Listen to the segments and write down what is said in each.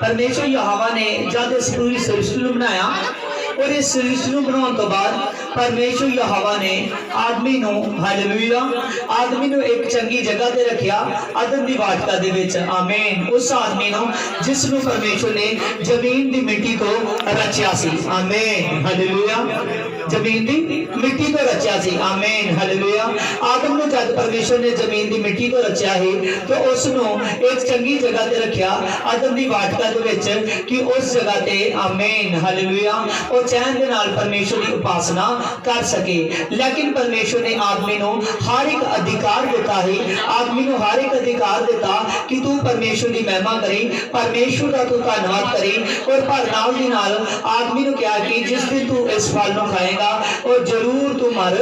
परमेश्वर यहोवा ने जब इस पूरी सृष्टि को बनाया और इस सृष्टि को बनाने तो बाद परमेश्वर यहोवा ने आदमी नूं हालेलुया आदमी नूं एक चंगी जगह ते रखिया अदन दी वाटिका दे विच आमीन। उस आदमी नूं जिस नूं परमेश्वर ने जमीन दी मिट्टी तो रचिया सी आमीन हालेलुया जमीन दी मिट्टी तो रचिया सी आमीन हालेलुया। आदम नूं जद परमेश्वर ने जमीन दी मिट्टी तो रचिया ही तो उस नूं एक चंगी जगह ते रखिया अदन दी वाटिका दे विच कि उस जगह ते आमीन हालेलुया और चैन दे नाल परमेश्वर की उपासना कर सके। लेकिन परमेश्वर ने आदमी नूं हर एक अधिकार दिता है आदमी नूं हर एक अधिकार दिता कि तू परमेश्वर की महिमा करी परमेश्वर का तू धन्यवाद करी और पर नाल दी नाल आदमी नूं कहा कि जिस दिन तू इस फल नूं खाएगा और जरूर तू मर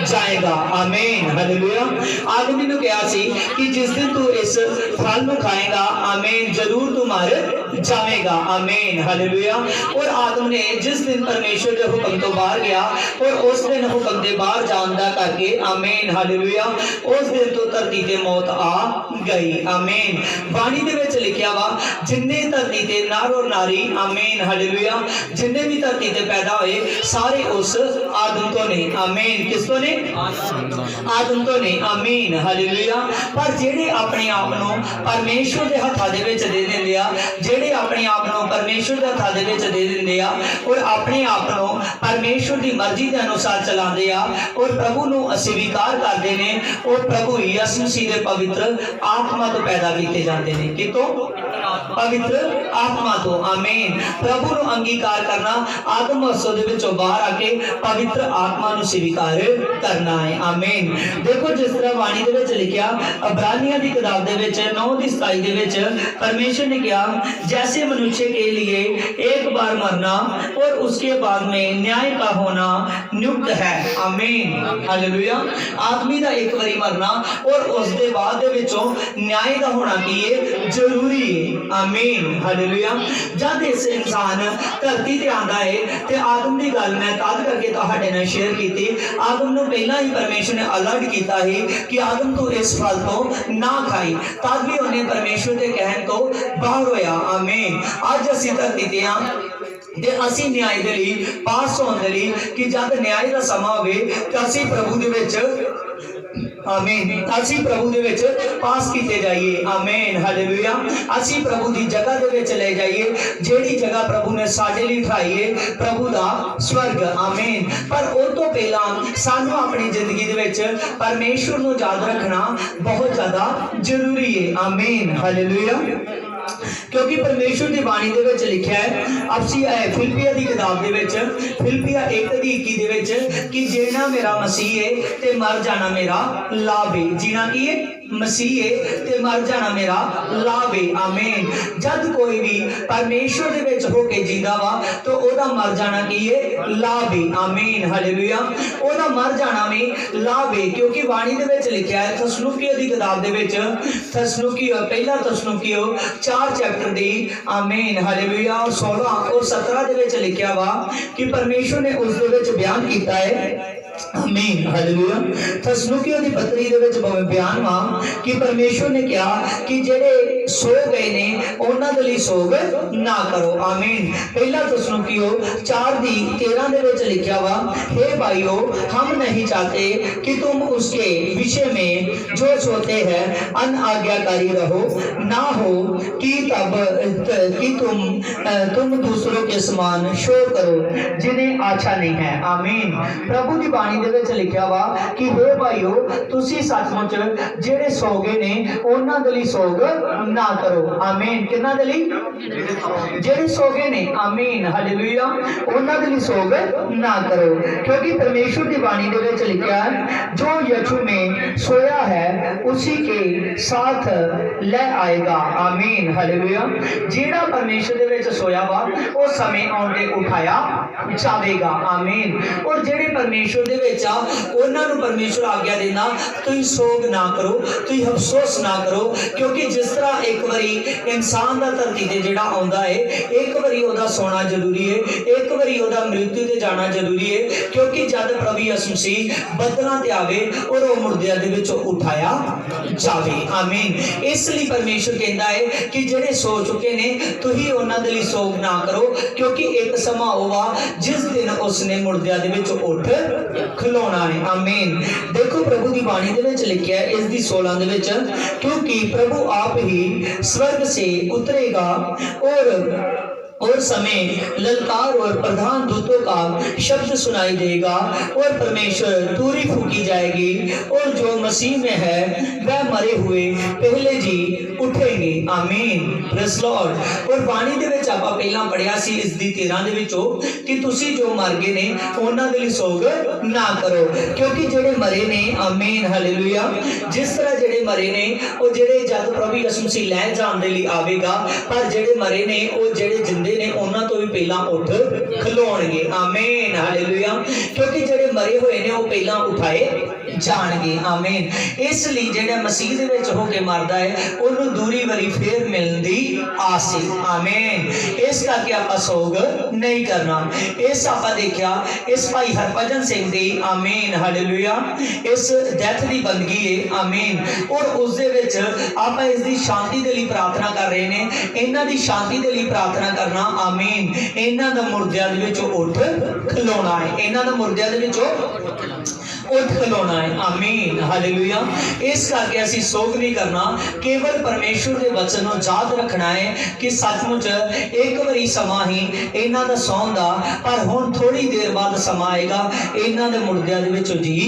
जाएगा आमीन हालेलुया। आदमी नूं कहा सी कि जिस दिन तू इस फल नूं खाएगा आमीन जरूर तू मर जाएगा आमीन हालेलुया। और आदम ने जिस दिन परमेश्वर के हुक्म तो बाहर गया और उस दिन हुक्म के बाहर जान दा करके आमीन हालेलुया उस दिन तो धरती ते मौत आ गई आमीन। बाणी दे विच लिखिया वा जिन्ने धरती ते नर और नारी आमीन हालेलुया जिन्ने भी धरती ते पैदा हुए सारे उस आदम तो ने आमीन किस तो ने आदम तो ने आमीन हालेलुया। पर जेड़े अपने आप नूं परमेश्वर दे हत्थां दे विच दे दिंदे आ जेड़े अपने आप नूं परमेश्वर दे हत्थां दे विच दे दिंदे आ और अपने आप नूं परमेश्वर की मर्जी के अनुसार चलाते आ और प्रभु नूं अस्वीकार करते हैं और प्रभु यीशु मसीह के पवित्र आत्मा तो पैदा किए जाते हैं कितों पवित्र आत्मा तो आमीन। प्रभु नूं अंगीकार करना आदम वसो दे विचों बाहर आके पवित्र आत्मा नूं स्वीकार करना है आमीन। देखो जिस तरह वाणी दे विच लिखिया इब्रानियों की किताब दे विच 9:27 दे विच परमेश्वर ने कहा जैसे मनुष्य के लिए एक बार मरना और उसके बाद में न्याय का होना नियुक्त है आमीन हालेलुया। आदमी का एक बारी मरना और उसके बाद दे विचों न्याय का होना की है जरूरी है आमीन हालेलुया। जब इस इंसान धरती ते आंदा है ते आदम की गल मैं तद करके तुहाडे नाल शेयर की आदम नूं पहला ही परमेश्वर ने अलर्ट किया है कि आदम तू इस फल तो ना खाई तद भी उन्हें परमेश्वर के कहन तो बाहर होया आमीन। अज असीं धरती ते आ ते असीं न्याय दे लई पास होण दे लई कि जद न्याय दा समा होवे ते असीं प्रभु दे विच आमीन असीं प्रभु दे विच पास कीते जाइए आमीन हालेलुया। असीं प्रभु दी जगह दे विच ले जाइए जेड़ी जगह प्रभु ने साडे लई ठहराई है प्रभु दा स्वर्ग आमीन। पर उस तो पहला सानू अपनी जिंदगी दे विच परमेश्वर नूं याद रखना बहुत ज्यादा जरूरी है आमीन हालेलुया। क्योंकि परमेश्वर की बाणी दे विच लिखिया है आपसी फिलिपिया की किताब दे विच फिलिपिया 1:21 दे विच कि जीना मेरा मसीह है ते मर जाना मेरा लाभ है जीना की है मसीह है ते मर जाना मेरा लाभ है आमीन। जद कोई भी परमेश्वर दे विच होके जींदा वा तो ओदा मर जाना की है लाभ है आमीन हालेलुया ओदा मर जाना में लाभ है। क्योंकि वाणी दे विच लिखिया है थसलुकियों की किताब दे विच थसलुकियों पहला थसलुकियों 4 चैप्टर दी आमीन हालेलुया और 16 और 17 दे विच लिखिया वा कि परमेश्वर ने उस दे विच बयान कीता है आमीन हालेलुया। थसलुकियों की पत्री दे विच बयान वा कि परमेश्वर ने कहा कि जेड़े सो गए ने उन्हां दे लई सोग ना करो आमीन। पहला थसलुकियों 4:13 दे विच लिखिया वा हे भाइयों हम नहीं चाहते कि तुम उसके विषय में जो सोते हैं अनाज्ञाकारी रहो ना हो कि तब कि तुम दूसरों के समान शोर करो जिन्हें आशा नहीं है आमीन। प्रभु की बाणी दे विच लिखिया वा कि हे भाइयों तुसी सचमुच जेड़े सो गए ने उन्हां दे लई सोग ना करो आमीन। किन्हां दे लई जेड़े सो गए ने आमीन हालेलुया उन्हां दे लई सोग ना करो। क्योंकि परमेश्वर की बाणी दे विच लिखिया है जो यीशु में सोया है उसी के साथ ले आएगा आमीन हालेलुया। जेड़ा परमेश्वर दे विच सोया वा उस समय आउंदे उठाया जावेगा आमीन। और जेड़े परमेश्वर दे दे विच आ उन्हां नूं परमेश्वर आग्ञा देना तुसीं सोग ना करो, तुसीं अफसोस ना करो, क्योंकि जिस तरह एक बारी इंसान दा धरती ते जिहड़ा आउंदा है, एक बारी ओहदा सोना जरूरी है, एक बारी ओहदा मृत्यु ते जाना जरूरी है, क्योंकि जद प्रभु यीशु मसीह बदलां ते आवे और ओह मुर्दियां दे विचों उठाया जावे। आमीन। इसलिए परमेश्वर कहता है कि जिहड़े सो चुके ने तुसीं उन्हां दे लई सोग ना करो, क्योंकि एक समा होगा जिस दिन उसने मुर्दियां दे विच उठ खलोना है। आमीन। देखो प्रभु की बाणी दे विच लिखिया है इस दी 16 दे विच, क्योंकि प्रभु आप ही स्वर्ग से उतरेगा और समय ललकार और प्रधान दूतों का शब्द सुनाई देगा और परमेश्वर तुरी फूकी जाएगी और जो मसीह में है वह मरे हुए पहले जी उठेंगे। आमीन। Praise Lord. और बाणी दे विच आपां पहलां पढ़िया सी इस दी 13 दे विचों कि तुसीं जो मर गए ने उन्हां दे लई सोग ना करो, क्योंकि जिहड़े मरे ने, आमीन हालेलुया, जिस तरह जिहड़े मरे ने ਉਹ ਜਿਹੜੇ जद प्रभु यीशु मसीह ਲੈ ਜਾਣ ਦੇ ਲਈ ਆਵੇਗਾ, पर ਜਿਹੜੇ ਮਰੇ ਨੇ ਉਹ ਜਿਹੜੇ ਜਿੰਦੇ ਨੇ ਉਹਨਾਂ ਤੋਂ ਵੀ ਪਹਿਲਾਂ ਉੱਠ ਖਲੋਣਗੇ। ਆਮੀਨ ਹਾਲੇਲੂਇਆ। ਕਿਉਂਕਿ ਜਿਹੜੇ ਮਰੇ ਹੋਏ ਨੇ ਉਹ ਪਹਿਲਾਂ ਉਠਾਏ ਜਾਣਗੇ। ਆਮੀਨ। ਇਸ ਲਈ ਜਿਹੜਾ ਮਸੀਹ ਦੇ ਵਿੱਚ ਹੋ ਕੇ ਮਰਦਾ ਹੈ ਉਹਨੂੰ ਦੂਰੀ ਵਾਰੀ ਫੇਰ ਮਿਲਣ ਦੀ ਆਸ ਹੈ। ਆਮੀਨ। ਇਸ ਕਰਕੇ ਆਪਾਂ ਸੋਗ ਨਹੀਂ ਕਰਨਾ। ਇਸ ਆਪਾਂ ਦੇਖਿਆ ਇਸ ਭਾਈ ਹਰਭਜਨ ਸਿੰਘ ਦੀ, ਆਮੀਨ ਹਾਲੇਲੂਇਆ, ਇਸ ਡੈਥ ਦੀ ਬੰਦਗੀ ਹੈ। ਆਮੀਨ। और उस दे विच आप इसकी शांति के लिए प्रार्थना कर रहे हैं, इन्हां दी शांति के लिए प्रार्थना करना। आमीन। इन्हां दा मुर्दियां दे विचों उठ खलोना है, इन्हां दा मुर्दियां दे विचों उठ खलोना है। आमीन हालेलुया। इस करके असीं सोग नहीं करना, केवल परमेश्वर के वचन नूं याद रखना है कि सचमुच एक बारी समा ही इन्हां दा सौण दा, पर हुण थोड़ी देर बाद समा आएगा इन्हां दे मुर्दियां दे विचों जी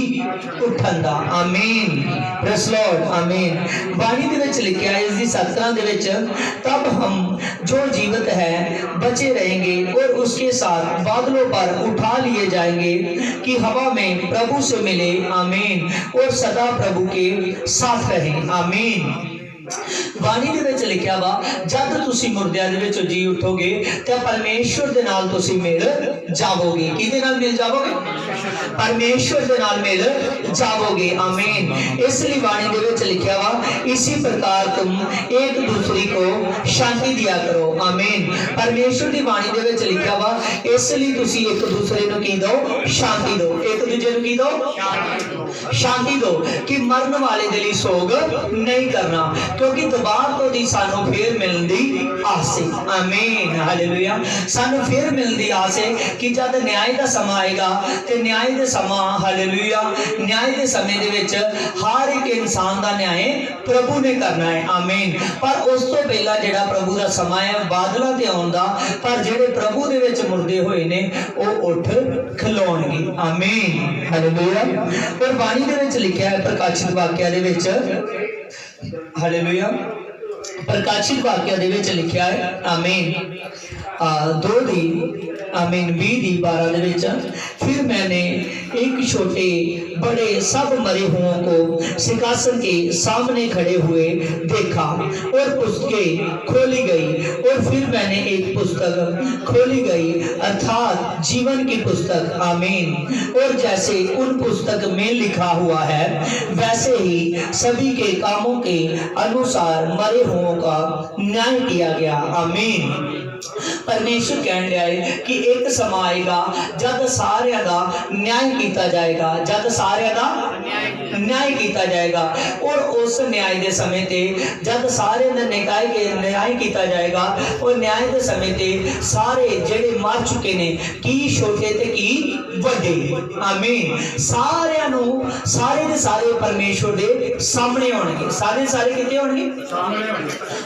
उठण दा। आमीन। Praise Lord. आमीन। बाणी दे विच लिखिया है इस दी 17 दे विच, तब हम जो जीवित है बचे रहेंगे और उसके साथ बादलों पर उठा लिए जाएंगे कि हवा में प्रभु से मिले। आमीन। और सदा प्रभु के साथ रहे। आमीन। बाणी दे विच लिखिया वा, जद तुसीं मुर्दियां दे विचों जी उठोगे ते परमेश्वर दे नाल तुसीं मिल जावोगे। किहदे नाल मिल जावोगे? परमेश्वर दे नाल मिल जावोगे। आमीन। इसलिए बाणी दे विच लिखिया वा, इसी प्रकार तुम एक दूसरे को शांति दिया करो। आमीन। परमेश्वर दी बाणी दे विच लिखिया वा, इसलिए तुसीं एक दूसरे नूं की दो? शांति दो। एक दूजे नूं की दो? शांति दो, कि मरन वाले दे लई सोग नहीं करना, क्योंकि दोबारा तो दी सानू फिर मिलने दी आस है। आमीन हालेलुया। सानू फिर मिलने दी आस है कि जब न्याय का समा आएगा तो न्याय के समा, हालेलुया, न्याय के समय दे विच हर एक इंसान का न्याय प्रभु ने करना है। आमीन। पर उस तो पहला जिहड़ा प्रभु का समा है बादलों ते आउण दा, पर जिहड़े प्रभु दे विच मुर्दे होए ने वो उठ खलोणगे। आमीन हालेलुया। और बाणी दे विच लिखिया है प्रकाशित वाक्या दे विच, हालेलुया, प्रकाशित वाक्या दे विच लिखिया है, आमीन, 2 दी, आमीन 20 दी 12 दे विच, फिर मैंने एक छोटे बड़े सब मरे हुओं को सिंहासन के सामने खड़े हुए देखा और पुस्तकें खोली गई और फिर मैंने एक पुस्तक खोली गई अर्थात जीवन की पुस्तक। आमीन। और जैसे उन पुस्तक में लिखा हुआ है वैसे ही सभी के कामों के अनुसार मरे हुओं का न्याय किया गया। आमीन। परमेश्वर कह रहा है कि एक समा आएगा जब सारिया का न्याय किया जाएगा, जब सारिया का न्याय किया जाएगा। और उस न्याय के समय ते जब सारे निकाय के न्याय किया जाएगा और न्याय के समय ते सारे जेड़े मर चुके ने, की छोटे ते की बड़े, आमीन, सारियां नू सारे दे सारे परमेश्वर दे सामने होणगे। सारे सारे किते होणगे?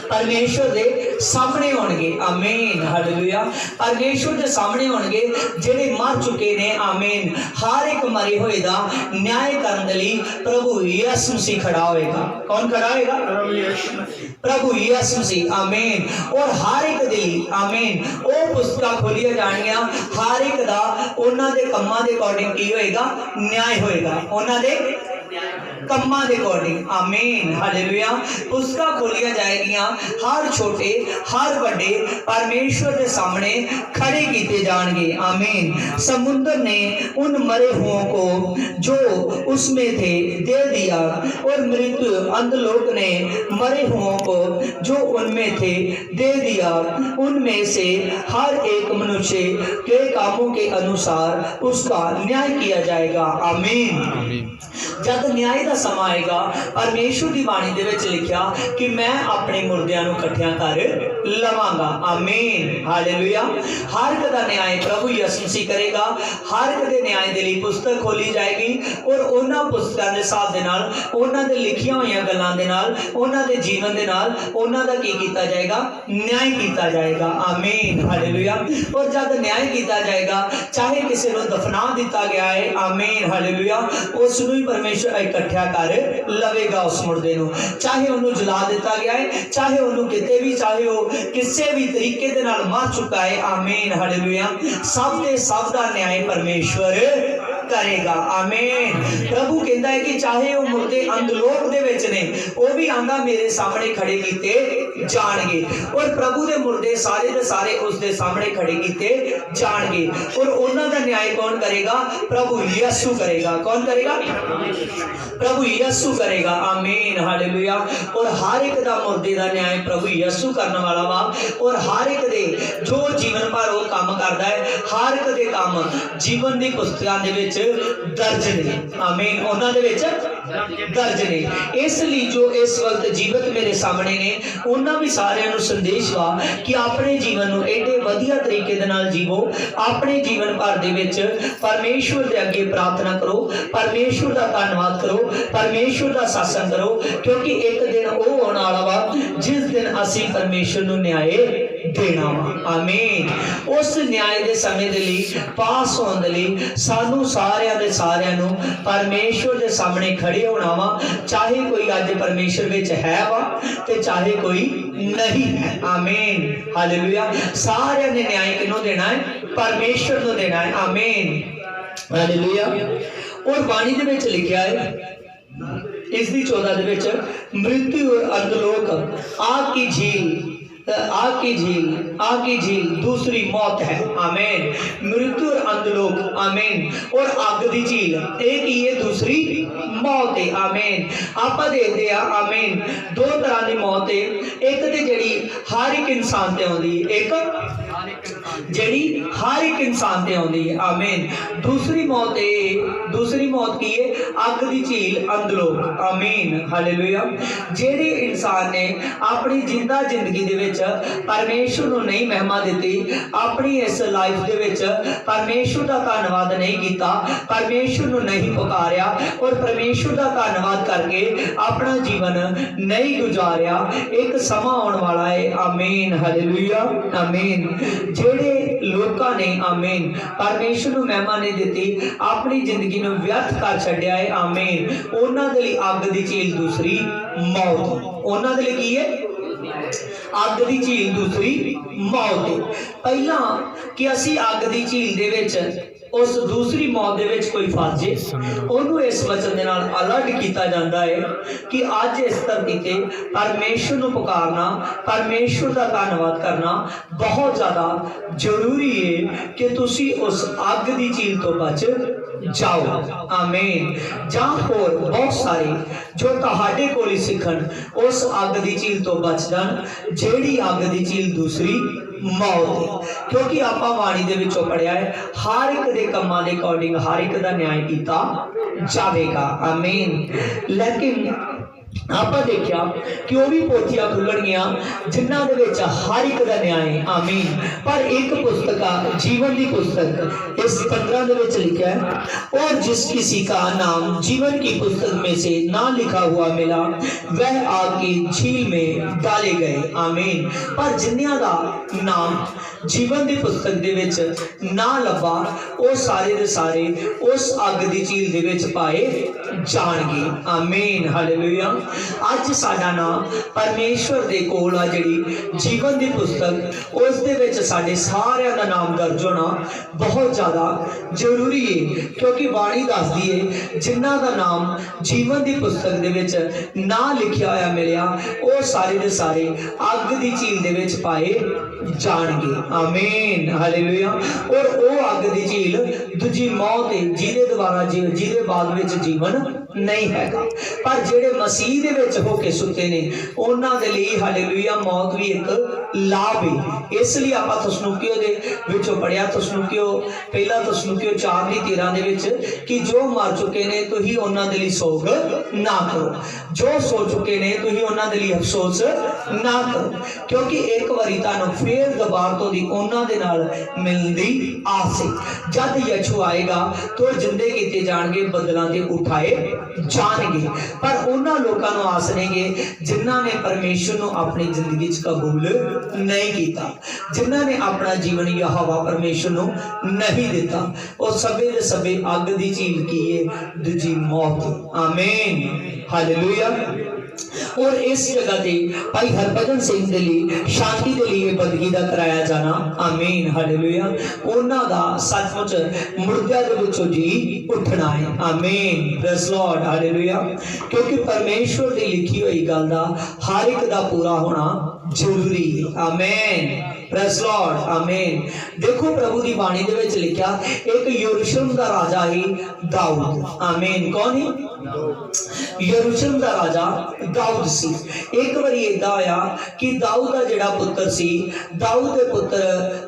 परमेश्वर दे सामने होणगे। आमीन हालेलुया। परमेश्वर दे सामने होणगे जेड़े मर चुके ने। आमीन। हर एक मरे होए दा न्याय करन दे लई प्रभु यीशु मसीह खड़ा होएगा। कौन खड़ा होएगा? प्रभु यीशु मसीह। आमीन। और हर एक दे लई, आमीन, ओ पुस्तकां खोलियां जाणगियां, हर एक दा उन्हां दे कम्मां दे अकॉर्डिंग की होएगा? न्याय होएगा। उन्हां दे कम्मा दे अकॉर्डिंग आमीन हालेलुया पुस्तकां खोलियां जाएगियां हर छोटे हर बड़े परमेश्वर के सामने खड़े किए जाएंगे आमीन। समुद्र ने उन मरे हुओं को जो उसमें थे दे दिया और मृत्यु अंधलोक ने मरे हुओं को जो उनमें थे दे दिया। उनमें से हर एक मनुष्य के कामों के अनुसार उसका न्याय किया जाएगा आमीन। जब न्याय का समा आएगा परमेश्वर की बाणी दे विच लिखिया कि मैं अपने मुर्दियां नूं इकट्ठियां कर लवांगा आमीन हालेलुया। हर एक दा न्याय प्रभु यीशु मसीह करेगा। हर एक दे न्याय दे लई पुस्तक खोली जाएगी और उन्हां पुस्तकां दे हिसाब दे नाल उन्हां दे लिखियां होईयां गल्लां दे नाल उन्हां दे जीवन दे नाल उन्हां दा की कीता जाएगा न्याय कीता जाएगा आमीन हालेलुया। और जब न्याय कीता जाएगा चाहे किसी नूं दफना दिता गया है आमीन हालेलुया उस नूं ही परमेश्वर इकट्ठा कर लवेगा उस मुर्दे नूं। चाहे उन्होंने जला दिता गया है चाहे उन्होंने किते भी चाहे वो किसी भी तरीके दे नाल मर चुका है आमीन हालेलुया सब दे सब दा न्याय परमेश्वर करेगा आमीन। प्रभु कहता है कि चाहे वो मुर्दे अंधलोक दे विच ने वो भी आंदा मेरे सामने खड़े कीते जाणगे और प्रभु दे मुर्दे सारे दे सारे उस दे सामने खड़े कीते जाणगे और उन्हां दा न्याय कौन करेगा प्रभु यीशु करेगा। कौन करेगा प्रभु यीशु करेगा आमीन हालेलुया। और हर एक दा मुर्दे दा न्याय प्रभु यीशु करने वाला वा और हर एक दे जो जीवन भर वो काम करदा है हर एक दे काम जीवन दी पुस्तकां दे विच दर्ज ने आमीन उन्हां दे विच दर्ज ने। इसलिए जो इस वक्त जीवित मेरे सामने ने उन्हां भी सारियां नूं संदेश वा कि अपने जीवन नूं एडे वधिया तरीके दे नाल जीवो। अपने जीवन भर दे विच परमेश्वर दे अगे प्रार्थना करो परमेश्वर दा धन्नवाद करो परमेश्वर दा सत्संग करो क्योंकि एक दिन वो आने वाला वा जिस दिन असीं परमेश्वर नूं न्याय देना वा आमीन। उस न्याय दे समय दे लई पास होण दे लई सानू सारियां दे सारियां नूं परमेश्वर दे सामने खड़े होना वा चाहे कोई अज परमेश्वर विच है वा ते चाहे कोई नहीं है आमीन हालेलुया। सारियां ने न्याय किनों देना है परमेश्वर नूं देना है आमीन हालेलुया। और बाणी दे विच लिखिया है इसकी 14 दे विच मृत्यु और अंधलोक आग की झील आग की झील दूसरी मौत है आमीन। मृत्यु और अंधलोक आमीन और आग दी झील एक ही है दूसरी मौत है आमीन। आपा देखते हैं आमीन दो तरह की मौत है एक ते जड़ी हर एक इंसान ते आउंदी है एक जड़ी हर एक इंसान ते आउंदी है आमीन। दूसरी मौत की है अग दी झील अंधलोक आमीन हालेलुया। जेड़े इंसान ने अपनी जिंदा जिंदगी दे विच परमेश्वर नूं नहीं महिमा दित्ती अपनी इस लाइफ दे विच परमेश्वर दा धन्नवाद नहीं कीता परमेश्वर नूं नहीं पुकारिया और परमेश्वर दा धन्नवाद करके अपना जीवन नहीं गुजारिया एक समा आउण वाला है आमीन हालेलुया आमीन। जेड़े लोकां ने आमीन परमेश्वर नूं महिमा नहीं दित्ती अपनी जिंदगी नूं व्यर्थ कर छड्डिया है आमीन उन्हां दे लई अग दी झील दूसरी मौत उन्हां दे लई की है अग दी झील दूसरी मौत। पहला कि असी अग दी झील दे विच उस दूसरी मौत दे विच कोई फस जाए उन्होंने इस वचन दे नाल अलर्ट किया जाता है कि अज इस धरती ते परमेश्वर नूं पुकारना परमेश्वर का धन्नवाद करना बहुत ज़्यादा जरूरी है कि तुसी उस अग दी झील तो बच जाओ आमीन। जां होर बहुत सारे जो तुहाडे कोल ही सीखण उस अग दी झील तो बच जाण जेड़ी अग दी झील दूसरी मौत क्योंकि आपां वाणी दे विचों पढ़िया है हर एक दे कम्मां दे अकॉर्डिंग हर एक दा न्याय कीता जावेगा आमीन। लेकिन आप देखिया कि वह भी पोथियां खुलणगियां जिन्हां दे विच हर एक दा न्याय आमीन। पर एक पुस्तक जीवन की पुस्तक इस 15 दे विच लिखा है और जिस किसी का नाम जीवन की पुस्तक में से ना लिखा हुआ मिला वह आग की झील में डाले गए आमीन। पर जिन्हां दा नाम जीवन की पुस्तक दे विच ना लभा वो सारे दे सारे उस अग की झील दे विच पाए जाणगे आमीन हालेलुया। अज साडा नाम परमेश्वर दे कोल आ जिहड़ी जीवन दी पुस्तक उस दे विच साडे सारिਆਂ दा नाम दर्ज होना बहुत ज़्यादा जरूरी है, क्योंकि बाणी दसदी है जिन्हां दा नाम जीवन दी पुस्तक दे विच ना लिखिया होया मिलिया वो सारे दे सारे अग दी झील दे विच पाए जाणगे। आमीन हालेलुया। और वो अग दी झील दूजी मौत है जिहदे द्वारा जिहदे बाद विच जीवन नहीं हैगा, पर जेड़े मसीह दे विच होके सुते ने उन्हां दे लई हालेलुया मौत भी एक लाभ है। इसलिए आपां तसनुकियो दे विचों पढ़िया, तसनुकियो पहला तसनुकियो 4:13 दे विच कि जो मर चुके ने तुसीं उन्हां दे लई सोग ना करो, जो सो चुके ने तुसीं उन्हां दे लई अफसोस ना करो, क्योंकि एक बारी तुहानूं फिर दोबारा तो दी उन्हां दे नाल मिलण दी आस है। जद यीशु आएगा तो जिंदे कीते जाणगे, बदलां ते उठाए जाणगे, पर उन्हां लोकां नूं आस नहींगे जिन्हां ने परमेश्वर नूं अपनी जिंदगी च कबूल नहीं कीता, जिन्हां ने अपना जीवन यहोवा परमेश्वर नूं नहीं दिता। और सबे दे सबे अग दी झील की है दूजी मौत। आमीन हालेलुया। और इस जगह ते भाई हरभजन सिंह दे लई शांति दे लिए बंदगी दा कराया जाना। आमीन हालेलुया। उन्हां दा सचमुच मुर्दियां दे विचों जी उठना है। आमीन प्रेज़ लॉर्ड हालेलुया। क्योंकि परमेश्वर दी लिखी हुई गल दा हर एक दा पूरा होना जरूरी है। आमीन प्रेज़ लॉर्ड आमीन। देखो प्रभु दी बाणी दे विच लिखिया एक यरूशलेम दा राजा ही दाऊद। आमीन। कौन है? यरूशलेम दा राजा दाऊद सी। एक बारी इदा होया कि दाऊद दा जिहड़ा पुत्र सी, दाऊद दे पुत्र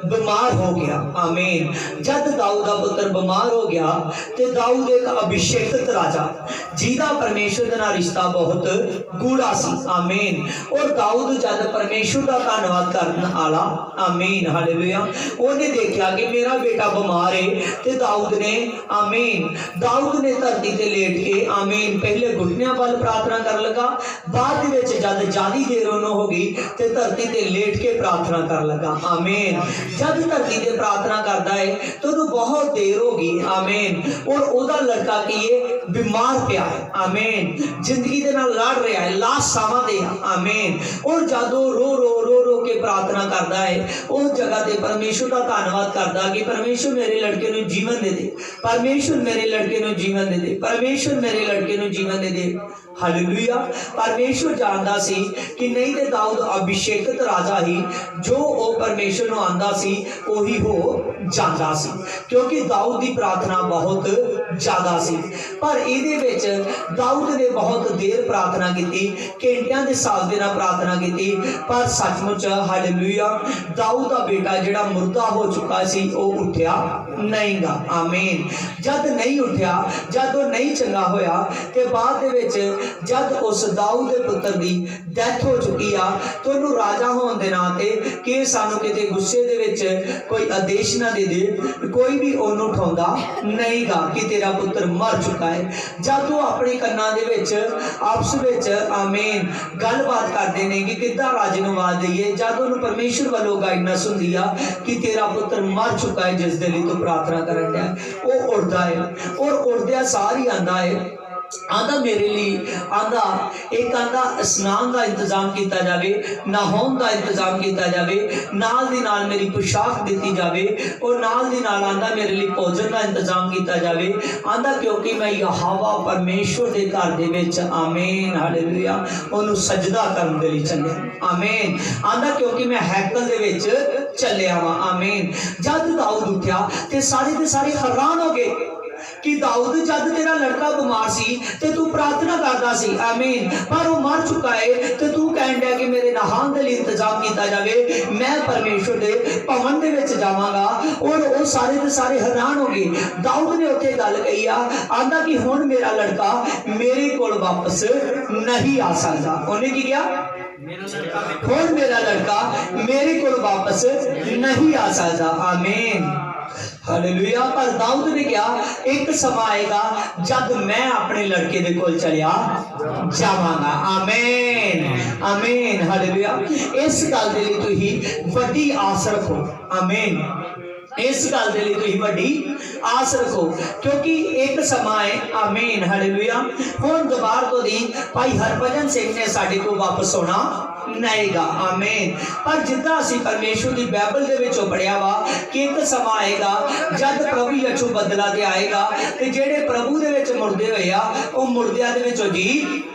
बीमार हो गया। आमीन। जद दाऊद दा पुत्र बीमार हो गया ते दाऊद एक अभिषेकित राजा जिहदा परमेश्वर दे नाल रिश्ता बहुत गूढ़ा सी। आमीन। और दाऊद जद परमेश्वर दा धन्नवाद करन आला, आमीन हालेलुया, ओने देखिया कि मेरा बेटा बीमार है ते दाऊद ने आमीन, दाऊद ने धरती ते लेट के आमीन पहले घुटनियां वाल प्रार्थना कर लगा, बाद विच जद ज्यादा देर ओनू हो गई ते धरती ते लेट के प्रार्थना कर लगा। आमीन। जद धरती ते प्रार्थना करदा है तो ओनू बहुत देर हो गई। आमीन। और ओदा लड़का की है बीमार पिया है। आमीन। जिंदगी दे नाल लड़ रहा है, लास्ट सावां दे। आमीन। और जदों रो रो रो रो के प्रार्थना करदा है उस जगह ते परमेश्वर का धन्नवाद करदा कि परमेश्वर मेरे लड़के नूं जीवन दे दे, परमेश्वर मेरे लड़के नूं जीवन दे दे, परमेश्वर मेरे लड़के नूं जीवन दे दे। हालेलुया। परमेश्वर जानदा सी कि नहीं ते दाऊद अभिषेकित राजा ही, जो ओ परमेश्वर नूं आंदा सी ओही हो जांदा सी, क्योंकि दाऊद दी प्रार्थना बहुत ज्यादा सी। पर इहदे विच दाऊद ने बहुत देर प्रार्थना कीती, घंटियां दे हिसाब दे नाल प्रार्थना कीती, पर सचमुच हालेलुया दाऊद दा बेटा जिहड़ा मुर्दा हो चुका सी ओ उठिया नहीं गा। आमीन। जद नहीं उठिया, जद वो नहीं चंगा होया ते बाद दे विच जद उस दाऊद दे पुत्र दी डेथ हो चुकी आ तो उन्होंने राजा होने के नाते कि सानू किते गुस्से दे विच कोई आदेश ना दे दे, कोई भी ओनू उठाउंदा नहीं गा कि तेरा पुत्र मर चुका है। जद वो अपने कन्ना दे विच आपस विच आमीन गलबात करते हैं कि किद्दां राजे नूं आवाज दईए, जद उन्होंने परमेश्वर वालों गाइडनेस हुंदी आ कि तेरा पुत्र मर चुका है जिस दे लई तू प्रार्थना करन दिया, वो उड़दा है और उड़दिया सार ही आंदा है, आंदा मेरे लिए आंदा एक आंदा स्नान का इंतजाम किया जाए, नहाउण का इंतजाम किया जाए, नाल दी नाल मेरी पोशाक दी जाए और नाल दी नाल आंदा मेरे लिए भोजन का इंतजाम किया जाए। आंदा क्योंकि मैं यहोवा परमेश्वर के घर दे विच आमीन हालेलुया ओनू सजदा करन दे लई चलिया। आमीन। आंदा क्योंकि मैं हैकल दे विच चलिया वा। आमीन। जद दाऊद उठ्या ते सारे हैरान हो गए कि दाऊद जद तेरा लड़का बीमार सी ते तू प्रार्थना करदा सी। आमीन। पर वो मर चुका है ते तू कहन दिया कि मेरे नहान दे लई इंतजाम किया जाए, मैं परमेश्वर दे भवन दे विच जावांगा। और वो सारे दे सारे हैरान हो गए। दाऊद ने उत्थे गल कही आ, आंदा कि हुण मेरा लड़का मेरे कोल वापस नहीं आ सकदा। उन्हें की किया? हुण मेरा लड़का मेरे कोल वापस नहीं आ सकदा। आमीन हालेलुया। पर दाऊद ने कहा एक समा आएगा जब मैं अपने लड़के दे कोल चलिया जावांगा। आमीन आमीन हालेलुया। इस गल दे लई तुसीं वड्डी आस रखो। आमीन। इस गल के लिए तुम वड्डी आस रखो, क्योंकि एक समा है। आमीन हालेलुया। हुण दोबारा तो दी भाई हरभजन सिंह ने साडे को वापस होना नहींगा। आमीन। पर जिद्दां असीं परमेश्वर की बाइबल दे विचों पढ़िया वा कि एक समा आएगा जद प्रभु यीशु बदला ते आएगा ते जेड़े प्रभु दे विच मुर्दे होए आ ओह मुर्दियां दे विचों जी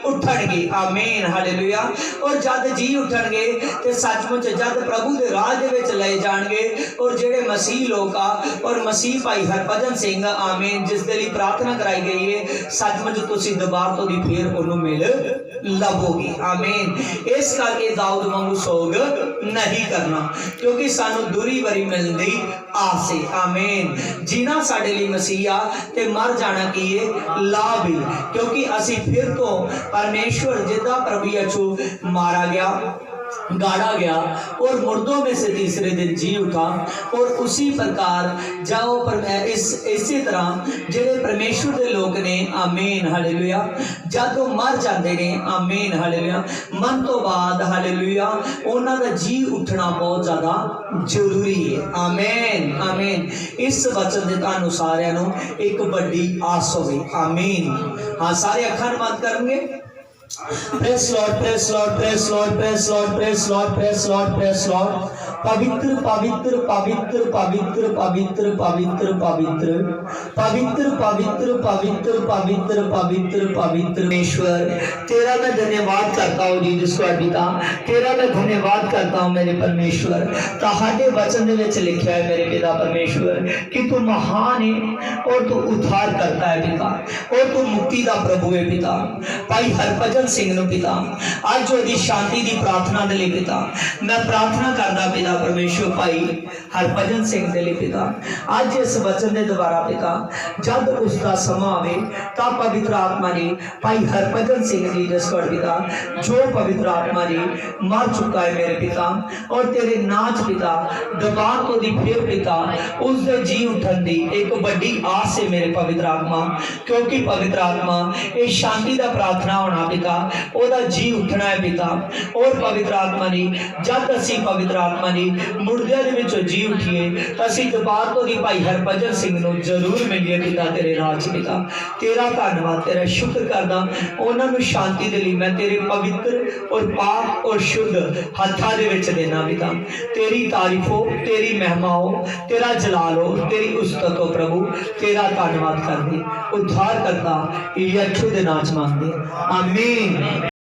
उठणगे। आमीन हालेलुया। और जद जी उठणगे ते सचमुच जद प्रभु दे राज दे विच लए जाणगे। और जेड़े मसीह लोग आ और मसीह भाई हरभजन सिंह आमीन जिस दे लई प्रार्थना कराई गई है सचमुच तुसीं दोबारा तो दी फिर उहनूं मिल लभोगे। आमीन। इस करके दाऊद वांगू सोग नहीं करना, क्योंकि सानू दूरी वरी मिलदी आस है। आमीन। जीना साडे लई मसीह आ ते मर जाना की है लाभ ही, क्योंकि असी फिर तो परमेश्वर जिदा प्रभु यीशु मारा गया गाड़ा गया और मुर्दों में से तीसरे दिन जी उठा। और उसी प्रकार जाओ पर इसी तरह जेडे परमेश्वर के लोग ने आमीन हालेलुया जब वो मर जाते ने आमीन हालेलुया मन तो बाद हालेलुया उन्हों का जी उठना बहुत ज़्यादा जरूरी है। आमीन आमीन। इस वचन के तुहानू सारिਆਂ ਨੂੰ एक बड़ी आस होगी। आमीन। हाँ सारे अखां बंद करेंगे। Praise Lord, praise Lord, praise Lord, praise Lord, praise Lord, praise Lord, praise Lord। पवित्र पवित्र पवित्र पवित्र पवित्र पवित्र पवित्र पवित्र पवित्र पवित्र पवित्र पवित्र पवित्र परमेश्वर तेरा मैं धन्यवाद करता हूँ जी जिसका पिता तेरा मैं धन्यवाद करता हूँ मेरे परमेश्वर। तुहाडे वचन दे विच लिखा है मेरे पिता परमेश्वर कि तू महान है और तू उद्धार करता है पिता और तू मुक्ति का प्रभु है पिता। भाई हरभजन सिंह नूं पिता अज ओदी शांति की प्रार्थना दे लई पिता मैं प्रार्थना करदा पिता परमेश्वर भाई हरभजन सिंह दे लई पिता अज इस वचन के द्वारा पिता जब उसका समा आवे तां पवित्र आत्मा ने भाई हरभजन सिंह जी जिसका पिता जो पवित्र आत्मा ने मर चुका है मेरे पिता और तेरे नाच पिता दोबारा तो दी फिर पिता उस दे जी उठन दी एक बड़ी आस है मेरे पवित्र आत्मा, क्योंकि पवित्र आत्मा ये शांति का प्रार्थना होना पिता ओदा जी उठना है पिता। और पवित्र आत्मा ने जब असी पवित्र आत्मा ने मुर्दियां दे विचों जी उठिए असी दोबारा तो दी भाई हरभजन सिंह नूं जरूर मिलिए पिता तेरे राज पिता। तेरा धन्यवाद तेरा शुक्र करदा उन्हां नूं शांति दे लई मैं तेरे पवित्र और पाक और शुद्ध हत्थां दे विच देना पिता। तेरी तारीफ हो तेरी महिमा हो तेरा जलाल हो तेरी उस्तत हो प्रभु तेरा धन्यवाद कर दे उद्धार करता यीशु दे नाम च मांगदे आमीन।